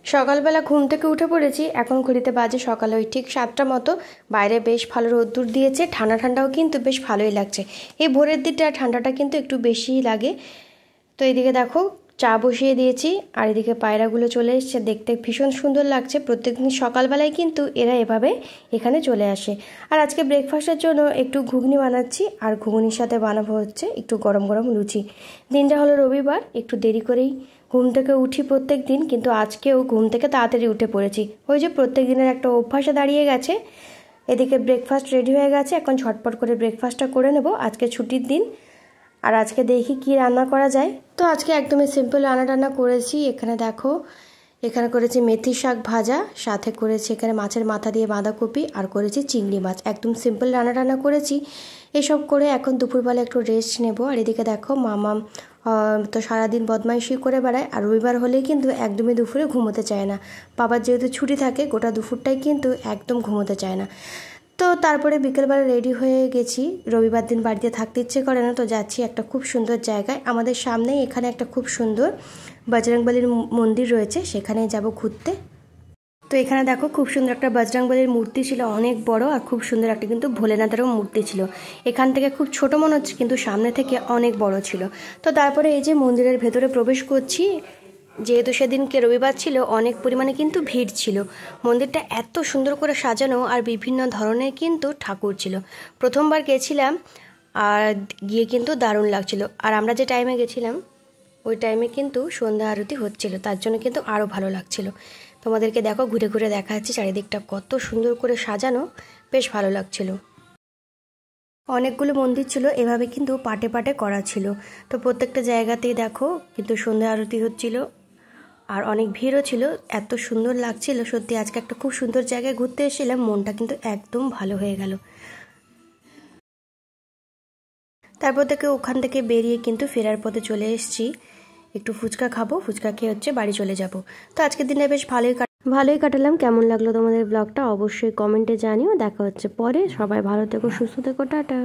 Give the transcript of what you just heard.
সকালবেলা ঘুম থেকে উঠে পড়েছি। এখন ঘড়িতে বাজে সকালে ওই ঠিক 7টা মতো। বাইরে বেশ ভালো রোদ্দুর দিয়েছে, ঠান্ডা ঠান্ডাও কিন্তু বেশ ভালোই লাগছে। এই ভোরের দিকটা ঠান্ডাটা কিন্তু একটু বেশিই লাগে। তো এদিকে দেখো চা বসিয়ে দিয়েছি, আর এদিকে পায়রাগুলো চলে এসছে, দেখতে ভীষণ সুন্দর লাগছে। প্রত্যেকদিন সকালবেলায় কিন্তু এরা এভাবে এখানে চলে আসে। আর আজকে ব্রেকফাস্টের জন্য একটু ঘুগনি বানাচ্ছি, আর ঘুগনির সাথে বানাবো হচ্ছে একটু গরম গরম লুচি। দিনটা হলো রবিবার, একটু দেরি করেই ঘুম থেকে উঠি প্রত্যেক দিন, কিন্তু আজকেও ঘুম থেকে তাড়াতাড়ি উঠে পড়েছি। ওই যে প্রত্যেক দিনের একটা অভ্যাসে দাঁড়িয়ে গেছে। এদিকে ব্রেকফাস্ট রেডি হয়ে গেছে, এখন ঝটপট করে ব্রেকফাস্টটা করে নেব। আজকে ছুটির দিন, আর আজকে দেখি কি রান্না করা যায়। তো আজকে একদমই সিম্পল রান্না করেছি। এখানে দেখো, এখানে করেছি মেথি শাক ভাজা, সাথে করেছি এখানে মাছের মাথা দিয়ে বাঁধাকপি, আর করেছি চিংড়ি মাছ। একদম সিম্পল রান্না করেছি। এসব করে এখন দুপুরবেলা একটু রেস্ট নেব। আর এদিকে দেখো মামাম তো সারাদিন বদমাইশি করে বেড়ায়, আর রবিবার হলেই কিন্তু একদমই দুপুরে ঘুমোতে চায় না। বাবার যেহেতু ছুটি থাকে, গোটা দুপুরটাই কিন্তু একদম ঘুমোতে চায় না। তো তারপরে বিকেলবেলা রেডি হয়ে গেছি। রবিবার দিন বাড়িতে থাকতে ইচ্ছে করে না, তো যাচ্ছি একটা খুব সুন্দর জায়গায়। আমাদের সামনেই এখানে একটা খুব সুন্দর বজরংবলীর মন্দির রয়েছে, সেখানে যাব ঘুরতে। তো এখানে দেখো খুব সুন্দর একটা বজরংবলীর মূর্তি ছিল, অনেক বড়, আর খুব সুন্দর একটা কিন্তু ভোলেনাথেরও মূর্তি ছিল। এখান থেকে খুব ছোট মনে হচ্ছে, কিন্তু সামনে থেকে অনেক বড় ছিল। তো তারপরে এই যে মন্দিরের ভেতরে প্রবেশ করছি। যেহেতু সেদিনকে রবিবার ছিল, অনেক পরিমাণে কিন্তু ভিড় ছিল। মন্দিরটা এত সুন্দর করে সাজানো, আর বিভিন্ন ধরনের কিন্তু ঠাকুর ছিল। প্রথমবার গেছিলাম, আর গিয়ে কিন্তু দারুণ লাগছিল। আর আমরা যে টাইমে গেছিলাম ওই টাইমে কিন্তু সন্ধ্যা আরতি হচ্ছিল, তার জন্য কিন্তু আরও ভালো লাগছিল। তোমাদেরকে দেখো ঘুরে ঘুরে দেখাচ্ছি চারিদিকটা কত সুন্দর করে সাজানো, বেশ ভালো লাগছিল। অনেকগুলো মন্দির ছিল, এভাবে কিন্তু পাটে পাটে করা ছিল। তো প্রত্যেকটা জায়গাতেই দেখো কিন্তু সন্ধ্যা আরতি হচ্ছিল, আর অনেক ভিড়ও ছিল। এত সুন্দর লাগছিল সত্যি। আজকে একটা খুব সুন্দর জায়গায় ঘুরতে এসেছিলাম, মনটা কিন্তু একদম ভালো হয়ে গেল। তারপর থেকে ওখান থেকে বেরিয়ে কিন্তু ফেরার পথে চলে এসেছি। একটু ফুচকা খাবো, ফুচকা খেয়ে হচ্ছে বাড়ি চলে যাব। তো আজকের দিনে বেশ ভালোই কাটালাম। কেমন লাগলো তোমাদের ব্লগটা অবশ্যই কমেন্টে জানিও। দেখা হচ্ছে পরে। সবাই ভালো থেকো, সুস্থ থেকো, টাটা।